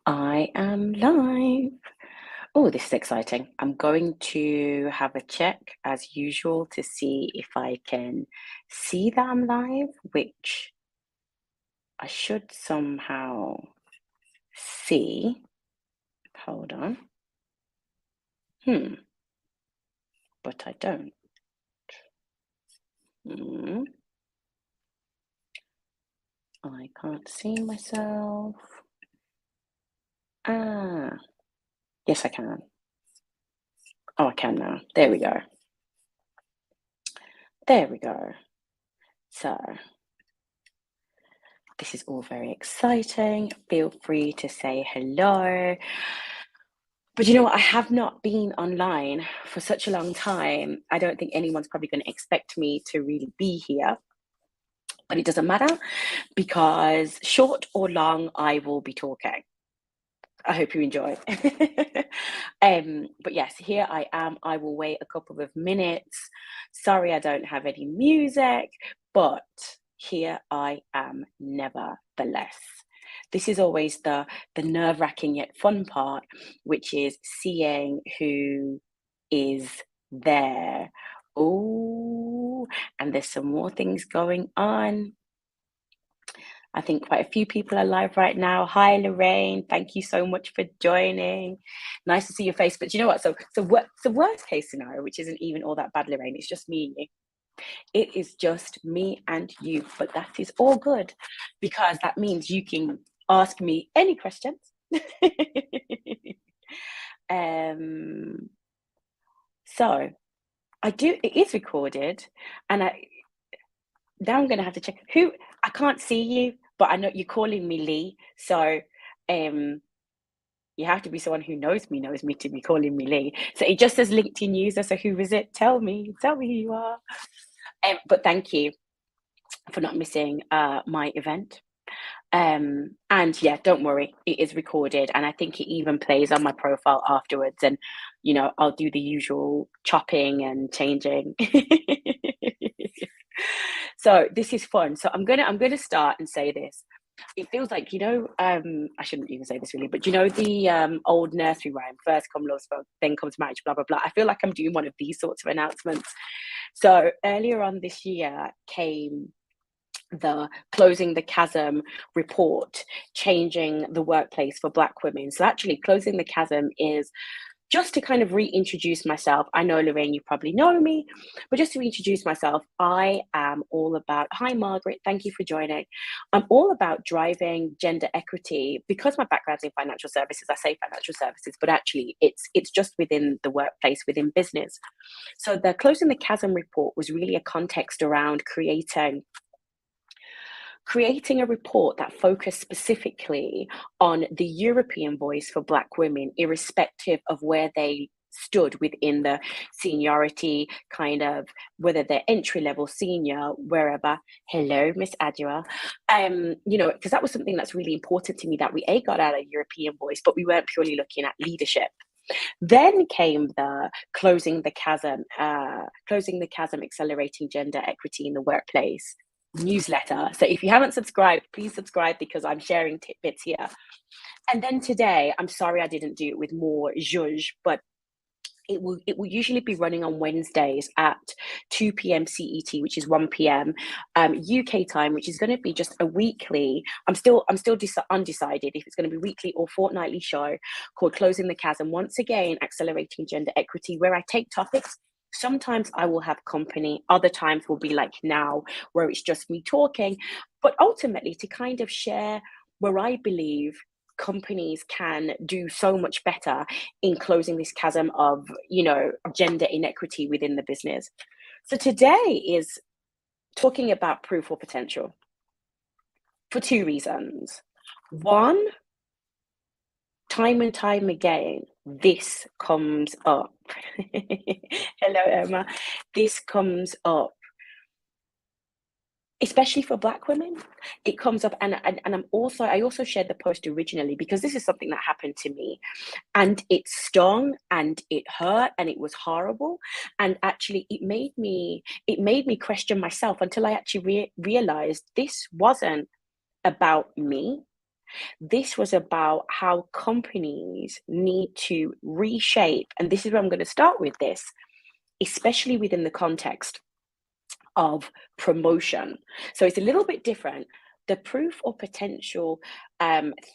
I am live. Oh, this is exciting. I'm going to have a check as usual to see if I can see that I'm live, which I should somehow see. Hold on. Hmm, but I don't. Hmm, I can't see myself. Ah, yes, I can. Oh, I can now. There we go. There we go. So, this is all very exciting. Feel free to say hello. But you know what? I have not been online for such a long time. I don't think anyone's probably going to expect me to really be here, but it doesn't matter because short or long, I will be talking. I hope you enjoy. But yes, here I am. I will wait a couple of minutes. Sorry, I don't have any music, but here I am nevertheless. This is always the nerve-wracking yet fun part, which is seeing who is there. Oh, and there's some more things going on. I think quite a few people are live right now. Hi, Lorraine. Thank you so much for joining. Nice to see your face. But you know what? So worst case scenario, which isn't even all that bad, Lorraine. It's just me and you. It is just me and you. But that is all good because that means you can ask me any questions. um. So I do. It is recorded, and I now I'm gonna have to check who I can't see you, but I know you're calling me Lee. So um you have to be someone who knows me to be calling me Lee. So it just says LinkedIn user. So who is it? Tell me who you are. But thank you for not missing my event. And yeah, don't worry, it is recorded, and I think it even plays on my profile afterwards. And I'll do the usual chopping and changing. So this is fun. So I'm gonna start and say this. It feels like, I shouldn't even say this really, but the old nursery rhyme, first come love spell, then comes marriage, blah blah blah. I feel like I'm doing one of these sorts of announcements. So earlier on this year came the Closing the Chasm report, changing the workplace for Black women. So actually, Closing the Chasm is just to kind of reintroduce myself. I know, Lorraine, you probably know me, but just to reintroduce myself, I am all about, hi, Margaret, thank you for joining. I'm all about driving gender equity because my background's in financial services. I say financial services, but actually it's just within the workplace, within business. So the Closing the Chasm report was really a context around creating a report that focused specifically on the European voice for Black women, irrespective of where they stood within the seniority, kind of whether they're entry level, senior, wherever. Hello, Miss Adua. Because that was something that's really important to me, that we got out a European voice, but we weren't purely looking at leadership. Then came the Closing the Chasm, Accelerating Gender Equity in the Workplace newsletter. So if you haven't subscribed, please subscribe because I'm sharing tidbits here. And then today, I'm sorry I didn't do it with more zhuzh, but it will usually be running on Wednesdays at 2 p.m. CET, which is 1 p.m. UK time, which is going to be just a weekly. I'm still undecided if it's going to be weekly or fortnightly show called Closing the Chasm. Once again, accelerating gender equity, where I take topics. Sometimes I will have company, other times will be like now, where it's just me talking, but ultimately to kind of share where I believe companies can do so much better in closing this chasm of gender inequity within the business. So today is talking about proof or potential for two reasons. One, time and time again, this comes up. Hello, Emma. This comes up, especially for Black women. It comes up, and I also shared the post originally because this is something that happened to me, and it stung and it hurt and it was horrible, and actually it made me question myself until I actually realized this wasn't about me. This was about how companies need to reshape, and this is where I'm going to start with this, especially within the context of promotion. So it's a little bit different. The proof or potential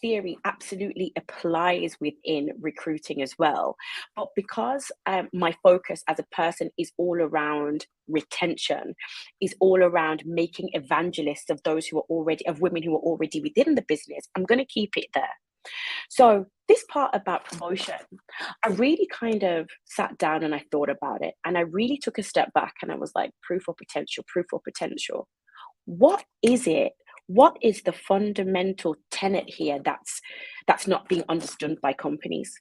theory absolutely applies within recruiting as well. But because my focus as a person is all around retention, is all around making evangelists of those who are already, of women who are already within the business, I'm going to keep it there. So this part about promotion, I really kind of sat down and I thought about it, and I really took a step back and I was like, proof or potential, proof or potential. What is it? What is the fundamental tenet here that's not being understood by companies?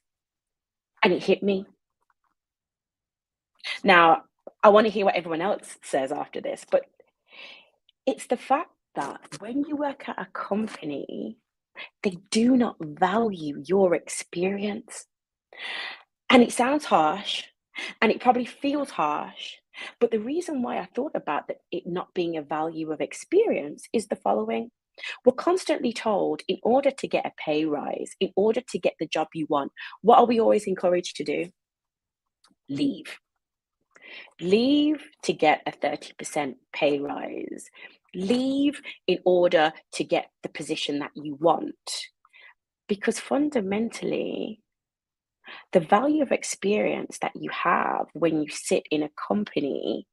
And it hit me. Now, I want to hear what everyone else says after this, but it's the fact that when you work at a company, they do not value your experience. And it sounds harsh, and it probably feels harsh, but the reason why I thought about it not being a value of experience is the following. We're constantly told in order to get a pay rise, in order to get the job you want, what are we always encouraged to do? Leave. Leave to get a 30% pay rise. Leave in order to get the position that you want. Because fundamentally, the value of experience that you have when you sit in a company,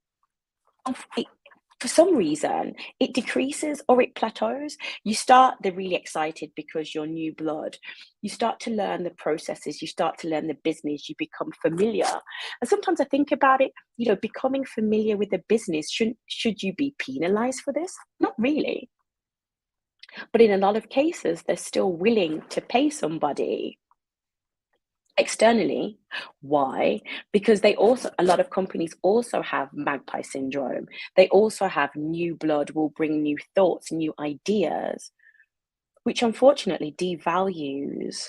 for some reason, it decreases or it plateaus. You start the really excited because you're new blood. You start to learn the processes, you start to learn the business, you become familiar. And sometimes I think about it, becoming familiar with the business, should you be penalized for this? Not really. But in a lot of cases, they're still willing to pay somebody externally. Why? Because a lot of companies also have magpie syndrome. They also have new blood will bring new thoughts, new ideas, which unfortunately devalues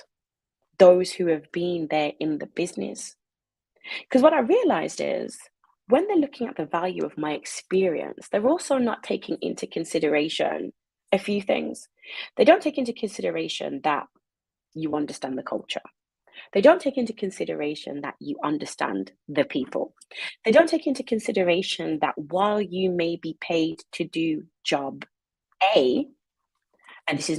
those who have been there in the business. Because what I realized is when they're looking at the value of my experience, they're also not taking into consideration a few things. They don't take into consideration that you understand the culture. They don't take into consideration that you understand the people. They don't take into consideration that while you may be paid to do job A, and this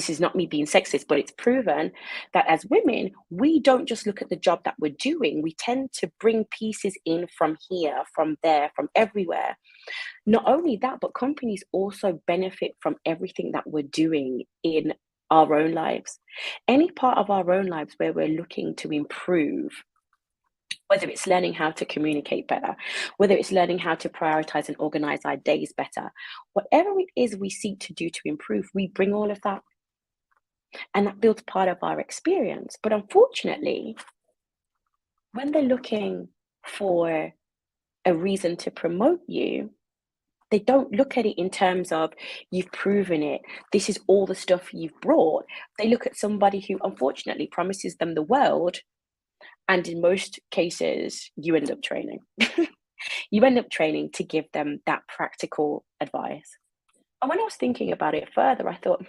is not me being sexist, but it's proven that as women, we don't just look at the job that we're doing. We tend to bring pieces in from here, from there, from everywhere. Not only that, but companies also benefit from everything that we're doing in our own lives. Any part of our own lives where we're looking to improve, whether it's learning how to communicate better, whether it's learning how to prioritize and organize our days better, whatever it is we seek to do to improve, we bring all of that. And that builds part of our experience. But unfortunately, when they're looking for a reason to promote you, they don't look at it in terms of you've proven it. This is all the stuff you've brought. They look at somebody who unfortunately promises them the world. And in most cases, you end up training. You end up training to give them that practical advice. And when I was thinking about it further, I thought,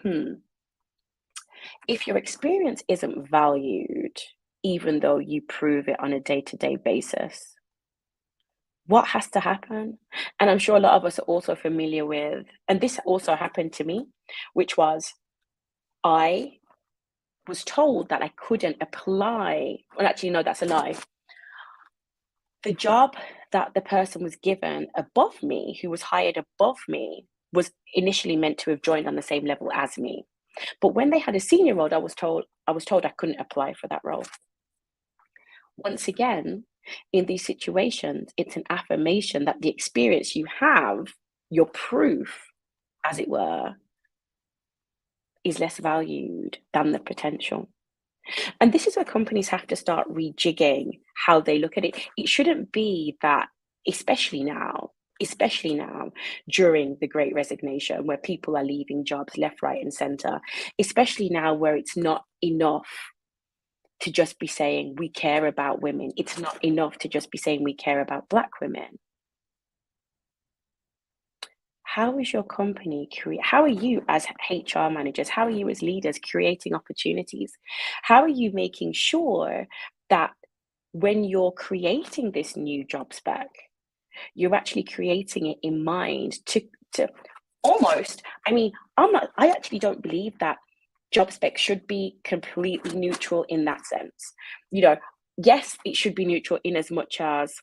if your experience isn't valued, even though you prove it on a day-to-day basis, what has to happen? And I'm sure a lot of us are also familiar with, and this also happened to me, which was I was told that I couldn't apply. Well, actually, no, that's a lie. The job that the person was given above me, who was hired above me, was initially meant to have joined on the same level as me. But when they had a senior role, I was told I couldn't apply for that role. Once again, in these situations, it's an affirmation that the experience you have, your proof, as it were, is less valued than the potential. And this is where companies have to start rejigging how they look at it. It shouldn't be that, especially now during the great resignation, where people are leaving jobs left, right, and center, especially now where it's not enough to just be saying we care about women. It's not enough to just be saying we care about Black women. how is your company how are you as HR managers, how are you as leaders creating opportunities? How are you making sure that when you're creating this new job spec, you're actually creating it in mind to almost, I mean, I actually don't believe that job spec should be completely neutral in that sense. You know, yes, it should be neutral in as much as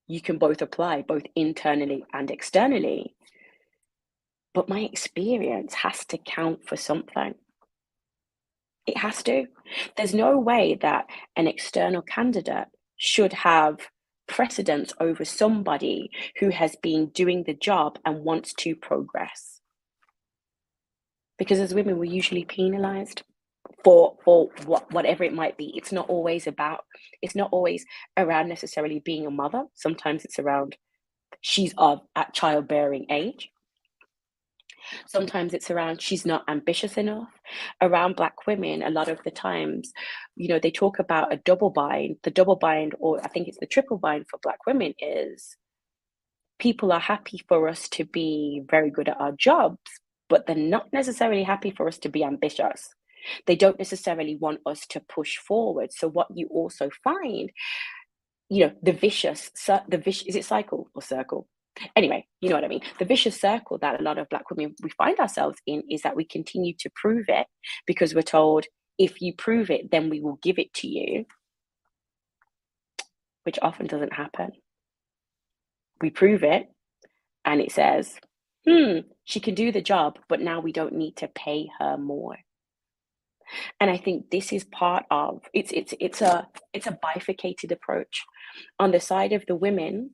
you can both apply both internally and externally, but my experience has to count for something. It has to. There's no way that an external candidate should have precedence over somebody who has been doing the job and wants to progress. Because as women, we're usually penalized for whatever it might be. It's not always around necessarily being a mother. Sometimes it's around she's at childbearing age. Sometimes it's around she's not ambitious enough. Around Black women, a lot of the times, they talk about a double bind. The double bind, or I think it's the triple bind for Black women, is people are happy for us to be very good at our jobs, but they're not necessarily happy for us to be ambitious. They don't necessarily want us to push forward. So what you also find, is it cycle or circle? Anyway, you know what I mean. The vicious circle that a lot of Black women we find ourselves in is that we continue to prove it because we're told if you prove it, then we will give it to you, which often doesn't happen. We prove it and it says, she can do the job, but now we don't need to pay her more. And I think this is part of it's a bifurcated approach. On the side of the women,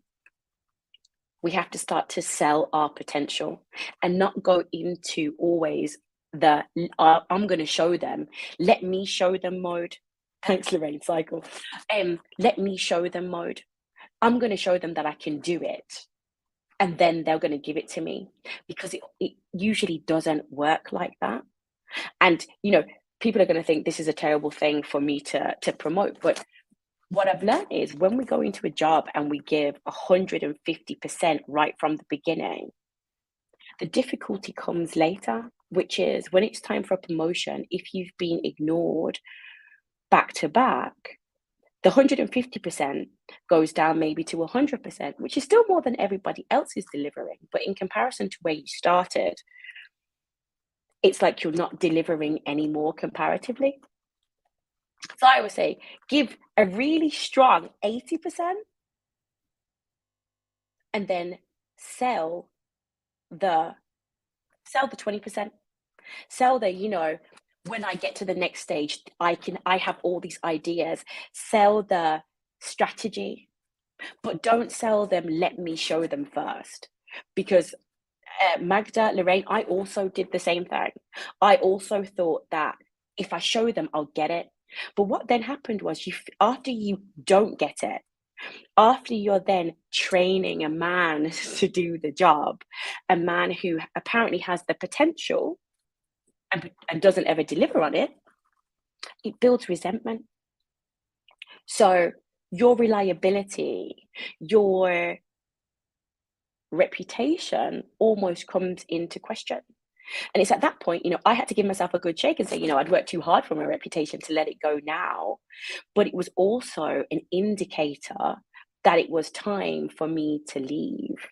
we have to start to sell our potential and not go into always I'm going to show them, let me show them mode. Thanks, Lorraine Cycle. Let me show them mode. I'm going to show them that I can do it. And then they're going to give it to me, because it usually doesn't work like that. And, people are going to think this is a terrible thing for me to promote. But what I've learned is when we go into a job and we give 150% right from the beginning, the difficulty comes later, which is when it's time for a promotion, if you've been ignored back to back, the 150% goes down maybe to 100%, which is still more than everybody else is delivering. But in comparison to where you started, it's like you're not delivering anymore comparatively. So I would say give a really strong 80% and then sell the 20%. Sell when I get to the next stage, I have all these ideas. Sell the strategy, but don't sell them, let me show them first. Because Magda, Lorraine, I also did the same thing. I also thought that if I show them, I'll get it. But what then happened was after you don't get it, after you're then training a man to do the job, a man who apparently has the potential and doesn't ever deliver on it, it builds resentment. So your reliability, your reputation almost comes into question. And it's at that point, I had to give myself a good shake and say, I'd worked too hard for my reputation to let it go now. But it was also an indicator that it was time for me to leave.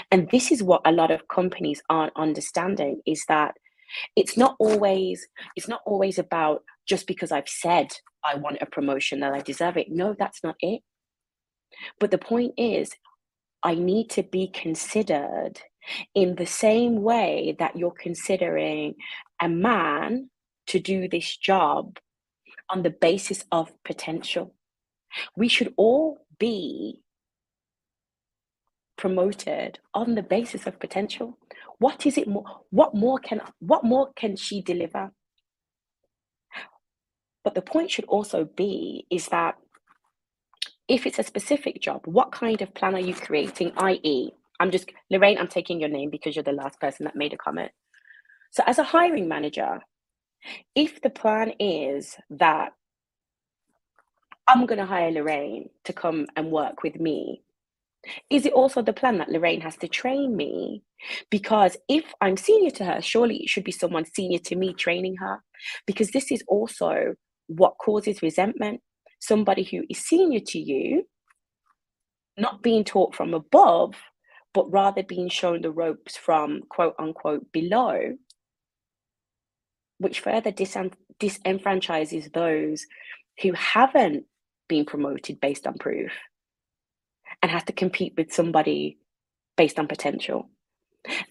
And this is what a lot of companies aren't understanding, is that it's not always about just because I've said I want a promotion that I deserve it. No, that's not it. But the point is, I need to be considered in the same way that you're considering a man to do this job on the basis of potential. We should all be promoted on the basis of potential. What is it more? What more can she deliver? But the point should also be is that if it's a specific job, what kind of plan are you creating? I.e., Lorraine, I'm taking your name because you're the last person that made a comment. So as a hiring manager, if the plan is that I'm going to hire Lorraine to come and work with me, Is it also the plan that Lorraine has to train me? Because if I'm senior to her, surely it should be someone senior to me training her. Because this is also what causes resentment. Somebody who is senior to you, not being taught from above, but rather being shown the ropes from quote unquote below, which further disenfranchises those who haven't been promoted based on proof and have to compete with somebody based on potential.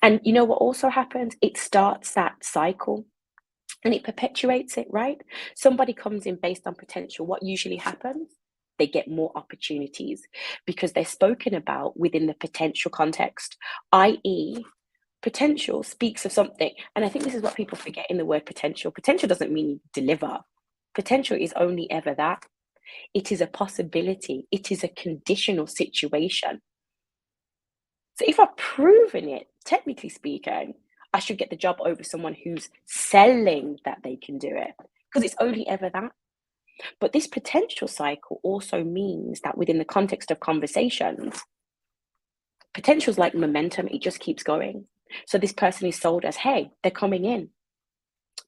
And you know what also happens? It starts that cycle and it perpetuates it, right? Somebody comes in based on potential. What usually happens? They get more opportunities because they're spoken about within the potential context, i.e., potential speaks of something. And I think this is what people forget in the word potential. Potential doesn't mean you deliver, potential is only ever that. It is a possibility, it is a conditional situation. So if I've proven it, technically speaking, I should get the job over someone who's selling that they can do it because it's only ever that. But this potential cycle also means that within the context of conversations, potential is like momentum, it just keeps going. So this person is sold as, hey, they're coming in.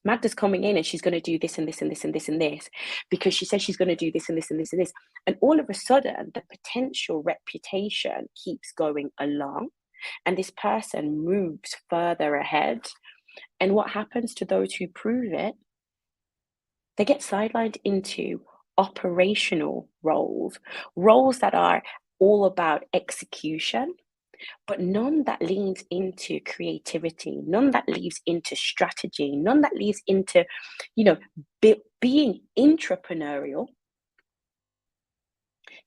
Magda's coming in and she's going to do this and this and this and this and this because she says she's going to do this and this and this and this. And all of a sudden, the potential reputation keeps going along and this person moves further ahead. And what happens to those who prove it? They get sidelined into operational roles, roles that are all about execution, but none that leans into creativity, none that leads into strategy, none that leads into, you know, being entrepreneurial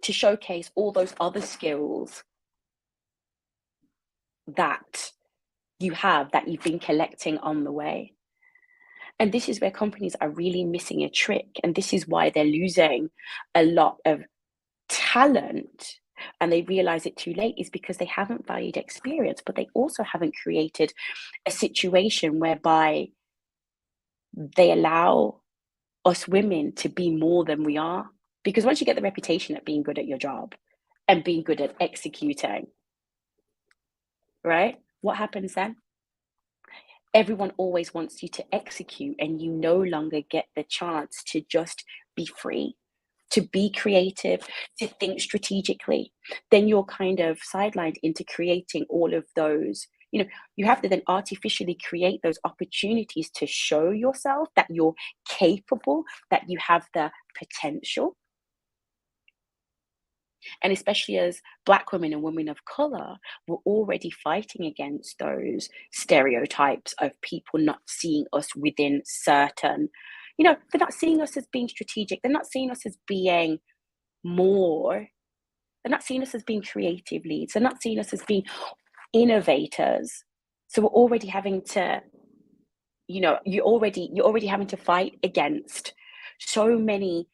to showcase all those other skills that you have, that you've been collecting on the way. And this is where companies are really missing a trick. And this is why they're losing a lot of talent and they realize it too late, is because they haven't valued experience, but they also haven't created a situation whereby they allow us women to be more than we are. Because once you get the reputation at being good at your job and being good at executing, right? What happens then? Everyone always wants you to execute, and you no longer get the chance to just be free, to be creative, to think strategically. Then you're kind of sidelined into creating all of those. You have to then artificially create those opportunities to show yourself that you're capable, that you have the potential. And especially as Black women and women of color, we're already fighting against those stereotypes of people not seeing us within certain, they're not seeing us as being strategic. They're not seeing us as being more. They're not seeing us as being creative leads. They're not seeing us as being innovators. So we're already having to, you're already having to fight against so many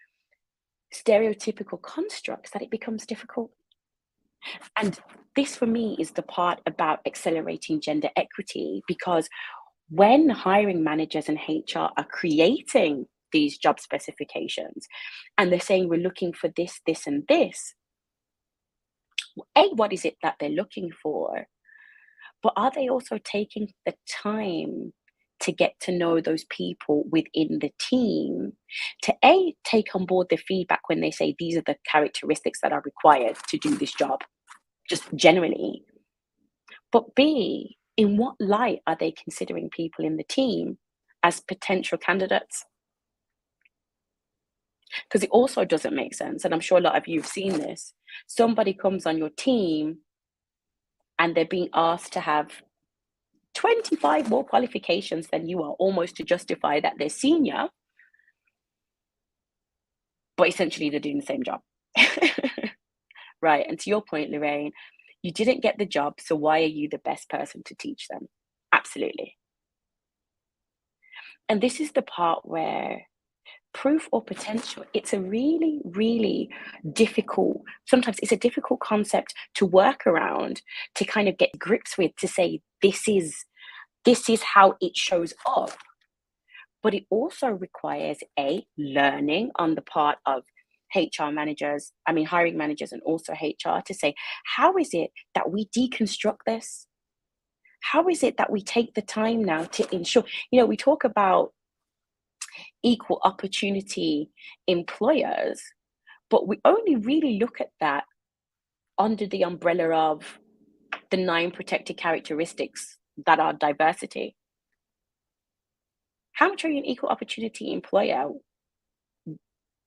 stereotypical constructs that it becomes difficult. And this for me is the part about accelerating gender equity, because when hiring managers and HR are creating these job specifications and they're saying we're looking for this, this, and this, what is it that they're looking for? But are they also taking the time to get to know those people within the team, to take on board the feedback when they say these are the characteristics that are required to do this job, just generally. But B, in what light are they considering people in the team as potential candidates? Because it also doesn't make sense, and I'm sure a lot of you have seen this. Somebody comes on your team and they're being asked to have 25 more qualifications than you are, almost to justify that they're senior, but essentially they're doing the same job. Right. And to your point, Lorraine, you didn't get the job, so why are you the best person to teach them? Absolutely. And this is the part where proof or potential, it's a really, really difficult, sometimes it's a difficult concept to work around, to kind of get grips with, to say this is how it shows up. But it also requires learning on the part of hiring managers and also HR to say, how is it that we deconstruct this? How is it that we take the time now to ensure, we talk about equal opportunity employers, but we only really look at that under the umbrella of the 9 protected characteristics that are diversity. How much are you an equal opportunity employer?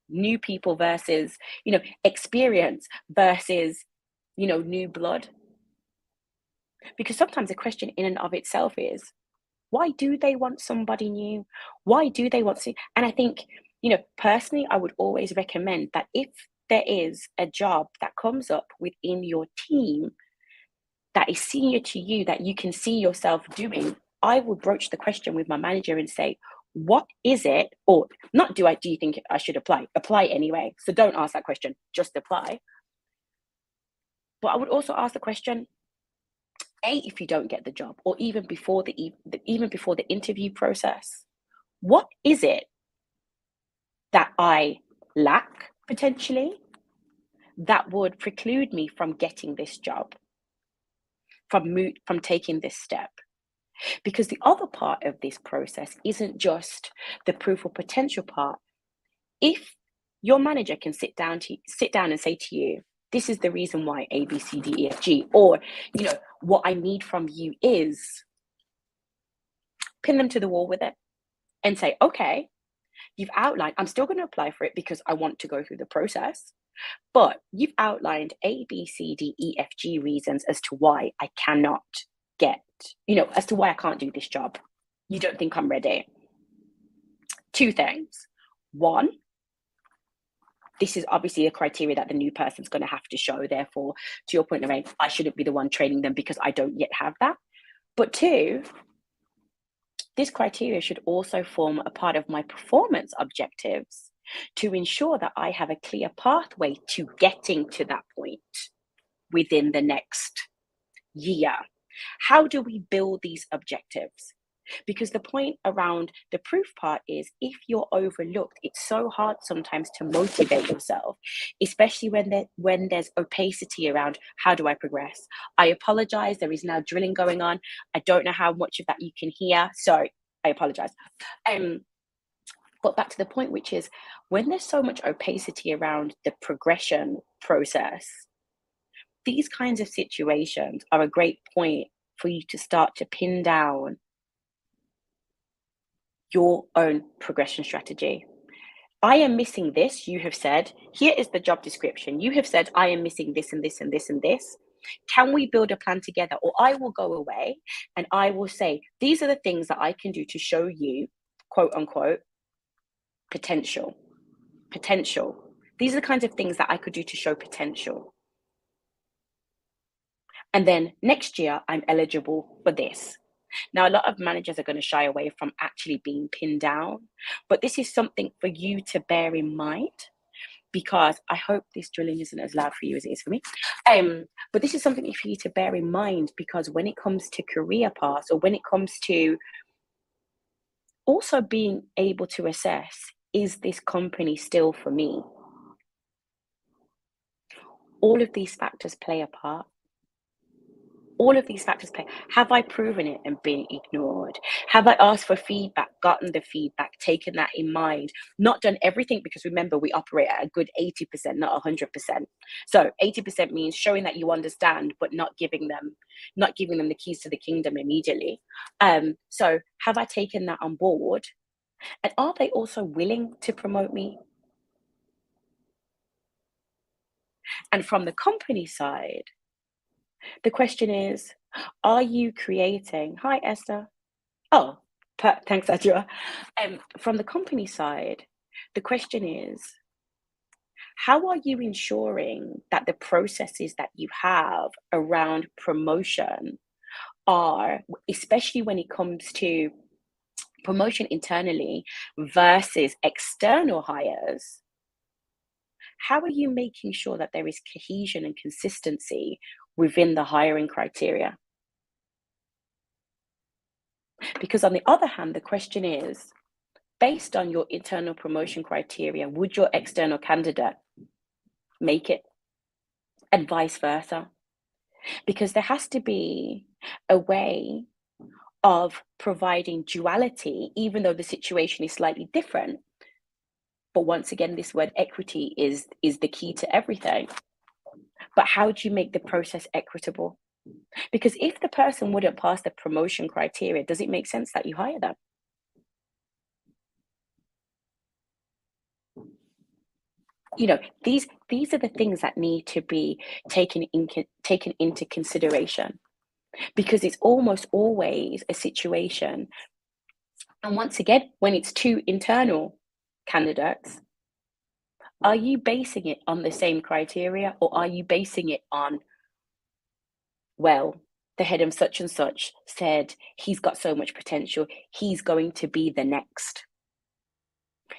New people versus, experience versus, new blood. Because sometimes the question in and of itself is, why do they want somebody new? Why do they want to? And I think, personally, I would always recommend that if there is a job that comes up within your team that is senior to you, that you can see yourself doing, I would broach the question with my manager and say, what is it? Or not, do you think I should apply? Apply anyway. So don't ask that question, just apply. But I would also ask the question, if you don't get the job, or even before the interview process, what is it that I lack potentially that would preclude me from getting this job, from taking this step? Because the other part of this process isn't just the proof of potential part. If your manager can sit down and say to you, this is the reason why A, B, C, D, E, F, G, or, what I need from you is, pin them to the wall with it and say, okay, you've outlined, I'm still going to apply for it because I want to go through the process, but you've outlined A, B, C, D, E, F, G reasons as to why I cannot as to why I can't do this job. You don't think I'm ready. 2 things. 1, this is obviously a criteria that the new person's going to have to show. Therefore, to your point, Lorraine, I shouldn't be the one training them because I don't yet have that. But 2, this criteria should also form a part of my performance objectives to ensure that I have a clear pathway to getting to that point within the next year. How do we build these objectives? Because the point around the proof part is, if you're overlooked, it's so hard sometimes to motivate yourself, especially when there's opacity around, how do I progress? I apologize, there is now drilling going on. I don't know how much of that you can hear, so I apologize. But back to the point, which is, when there's so much opacity around the progression process, these kinds of situations are a great point for you to start to pin down your own progression strategy. I am missing this, you have said. Here is the job description. You have said, I am missing this and this and this and this. Can we build a plan together? Or I will go away and I will say, these are the things that I can do to show you, quote unquote, potential. These are the kinds of things that I could do to show potential. And then next year, I'm eligible for this. Now, a lot of managers are going to shy away from actually being pinned down, but this is something for you to bear in mind, because I hope this drilling isn't as loud for you as it is for me. But this is something for you to bear in mind, because when it comes to career paths, or when it comes to also being able to assess, is this company still for me? All of these factors play a part. Have I proven it and been ignored? Have I asked for feedback, gotten the feedback, taken that in mind, not done everything? Because remember, we operate at a good 80%, not 100%. So 80% means showing that you understand, but not giving them the keys to the kingdom immediately. So have I taken that on board? And are they also willing to promote me? And from the company side, the question is, are you creating? Hi, Esther. Oh, thanks, Adjua. From the company side, the question is, how are you ensuring that the processes that you have around promotion are, especially when it comes to promotion internally versus external hires, how are you making sure that there is cohesion and consistency within the hiring criteria? Because on the other hand, the question is, based on your internal promotion criteria, would your external candidate make it? And vice versa. Because there has to be a way of providing duality, even though the situation is slightly different. But once again, this word equity is the key to everything. But how do you make the process equitable? Because if the person wouldn't pass the promotion criteria, does it make sense that you hire them? You know, these are the things that need to be taken into consideration, because it's almost always a situation. And once again, when it's two internal candidates, are you basing it on the same criteria, or are you basing it on, well, the head of such and such said he's got so much potential, he's going to be the next.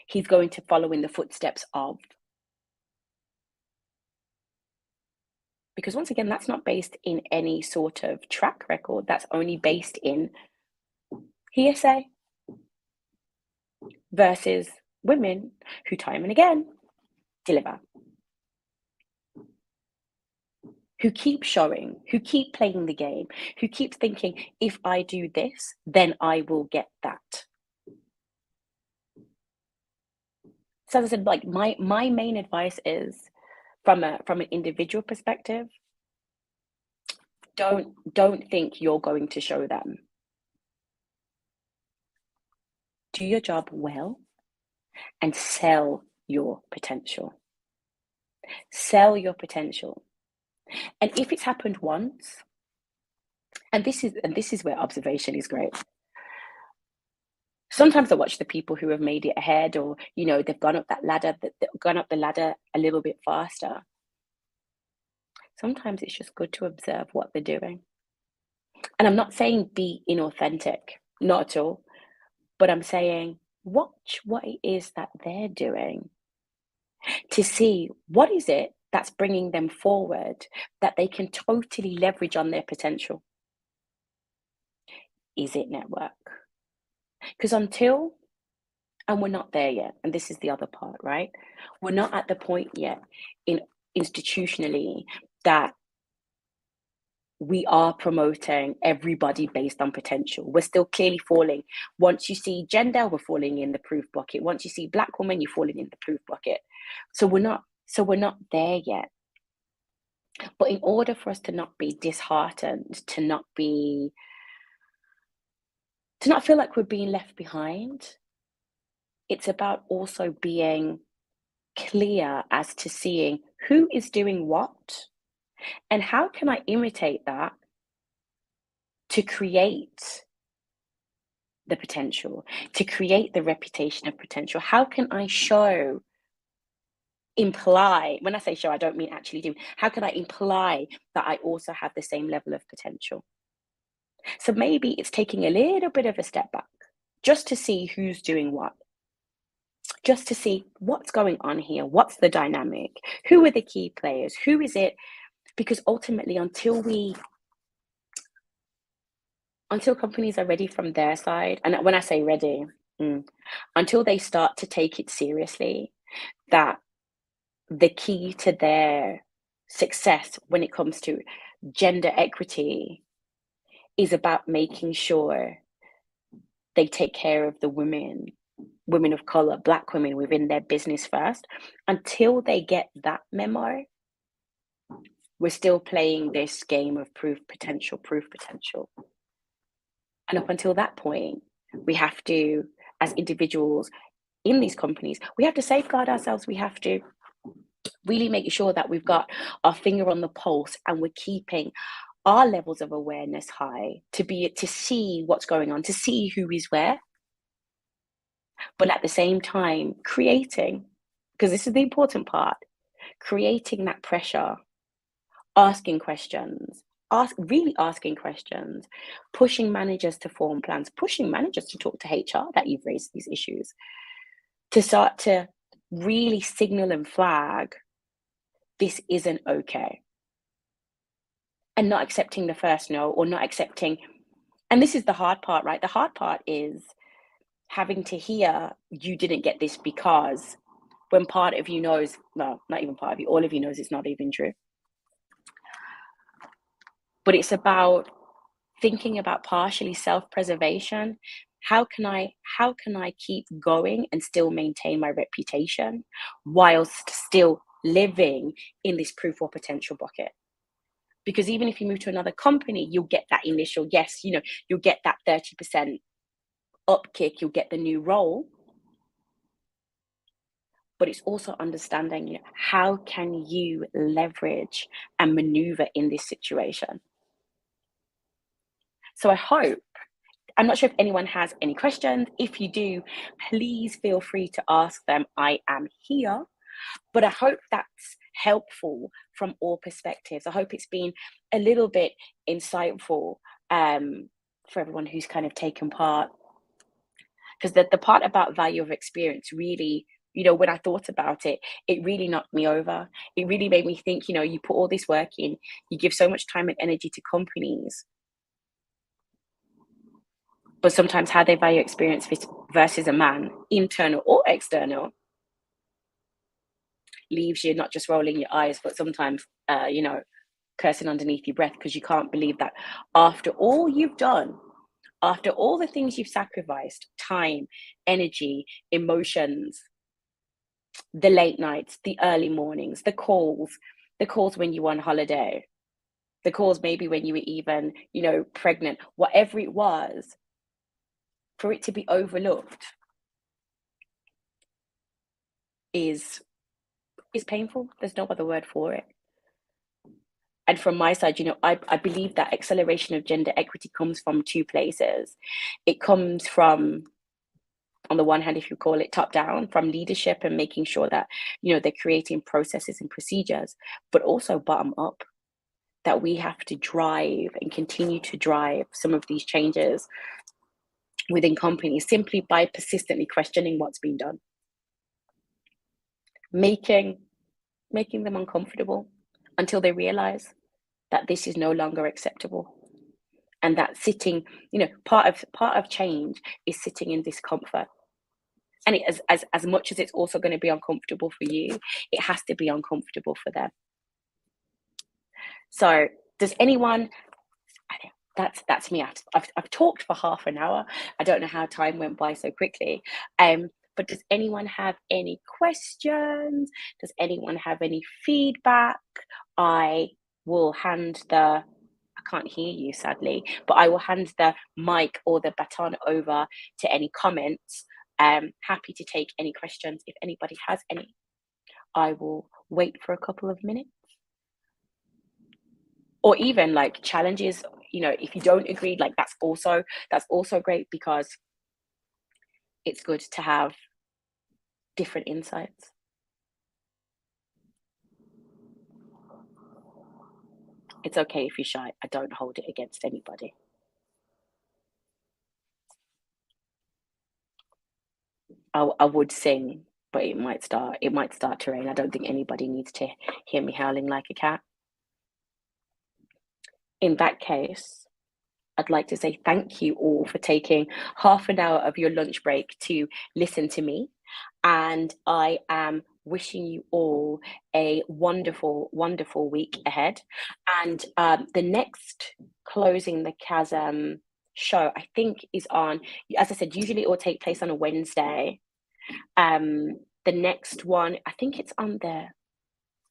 He's going to follow in the footsteps of. Because once again, that's not based in any sort of track record. That's only based in hearsay versus women who time and again deliver, who keep showing, who keep playing the game, who keep thinking, if I do this, then I will get that. So as I said, like my main advice is from an individual perspective, don't think you're going to show them. Do your job well and sell your potential. Sell your potential. And if it's happened once, and this is where observation is great. Sometimes I watch the people who have made it ahead, or they've gone up the ladder a little bit faster. Sometimes it's just good to observe what they're doing. And I'm not saying be inauthentic, not at all. But I'm saying watch what it is that they're doing to see what is it that's bringing them forward that they can totally leverage on their potential. Is it network? Because and we're not there yet, and this is the other part, right? We're not at the point yet institutionally that we are promoting everybody based on potential. We're still clearly falling. Once you see gender, we're falling in the proof bucket. Once you see Black woman, you're falling in the proof bucket. So we're not there yet. But in order for us to not be disheartened, to not feel like we're being left behind, it's about also being clear as to seeing who is doing what and how can I imitate that to create the potential, to create the reputation of potential. How can I imply, when I say show, I don't mean actually do, how can I imply that I also have the same level of potential? So maybe it's taking a little bit of a step back just to see who's doing what, just to see what's going on here, what's the dynamic, who are the key players, who is it? Because ultimately, until companies are ready from their side, and when I say ready, until they start to take it seriously, that the key to their success when it comes to gender equity is about making sure they take care of the women of color, Black women within their business first. Until they get that memo, we're still playing this game of proof potential. And up until that point, we have to, as individuals in these companies, we have to safeguard ourselves. We have to really make sure that we've got our finger on the pulse and we're keeping our levels of awareness high to see what's going on, to see who is where. But at the same time, creating, because this is the important part, creating that pressure, asking questions, asking questions, pushing managers to form plans, pushing managers to talk to HR that you've raised these issues, to start to really signal and flag this isn't okay. And not accepting the first no, or not accepting. And this is the hard part, right? The hard part is having to hear you didn't get this because, when part of you knows, well, not even part of you, all of you knows it's not even true. But it's about thinking about partially self-preservation. How can I keep going and still maintain my reputation whilst still living in this proof or potential bucket? Because even if you move to another company, you'll get that initial yes, you'll get that 30% upkick, you'll get the new role. But it's also understanding, how can you leverage and maneuver in this situation? So I'm not sure if anyone has any questions. If you do, please feel free to ask them. I am here. But I hope that's helpful from all perspectives. I hope it's been a little bit insightful for everyone who's kind of taken part. Because the part about value of experience really, when I thought about it, it really knocked me over. It really made me think, you put all this work in, you give so much time and energy to companies, but sometimes how they value experience versus a man, internal or external, leaves you not just rolling your eyes, but sometimes, cursing underneath your breath, because you can't believe that after all you've done, after all the things you've sacrificed, time, energy, emotions, the late nights, the early mornings, the calls when you were on holiday, the calls maybe when you were even, pregnant, whatever it was, for it to be overlooked is painful. There's no other word for it. And from my side, I believe that acceleration of gender equity comes from two places. It comes from, on the one hand, if you call it top down, from leadership and making sure that, they're creating processes and procedures, but also bottom up, that we have to drive and continue to drive some of these changes within companies simply by persistently questioning what's been done, making them uncomfortable until they realize that this is no longer acceptable, and that sitting, part of change is sitting in discomfort. And it, as much as it's also going to be uncomfortable for you, it has to be uncomfortable for them. So does anyone, that's me. I've talked for half an hour. I don't know how time went by so quickly. But does anyone have any questions? Does anyone have any feedback? I will hand I can't hear you, sadly, but I will hand the mic or the baton over to any comments. Happy to take any questions if anybody has any. I will wait for a couple of minutes. Or even like challenges, if you don't agree, like that's also great, because it's good to have different insights. It's okay if you're shy. I don't hold it against anybody. I would sing, but it might start to rain. I don't think anybody needs to hear me howling like a cat. In that case, I'd like to say thank you all for taking half an hour of your lunch break to listen to me. And I am wishing you all a wonderful, wonderful week ahead. And the next Closing the Chasm show, I think, is on, as I said, usually it will take place on a Wednesday. The next one, I think it's on the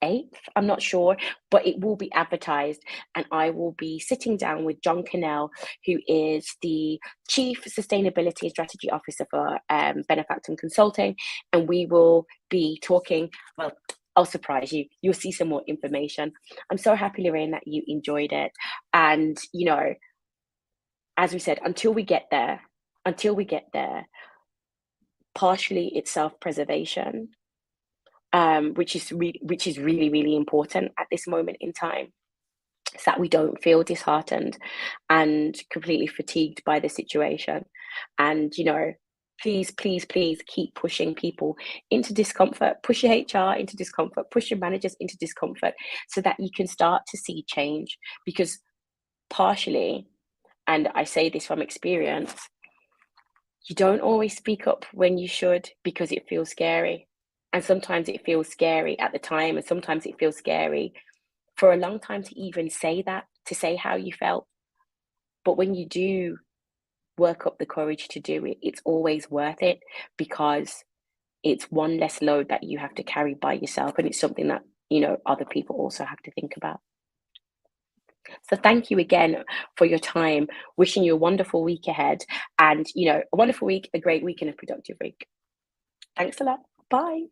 8th, I'm not sure, but it will be advertised, and I will be sitting down with John Cannell, who is the Chief Sustainability and Strategy Officer for Benefactum Consulting, and we will be talking, well, I'll surprise you. You'll see some more information. I'm so happy, Lorraine, that you enjoyed it. And, as we said, until we get there, partially it's self-preservation, which is really, really important at this moment in time, so that we don't feel disheartened and completely fatigued by the situation. And please keep pushing people into discomfort, push your HR into discomfort, push your managers into discomfort, so that you can start to see change. Because partially, and I say this from experience, You don't always speak up when you should because it feels scary. And sometimes it feels scary at the time, and sometimes it feels scary for a long time to even say that, to say how you felt. But when you do work up the courage to do it, it's always worth it because it's one less load that you have to carry by yourself. And it's something that, other people also have to think about. So thank you again for your time. Wishing you a wonderful week ahead and, a wonderful week, a great week, and a productive week. Thanks a lot. Bye.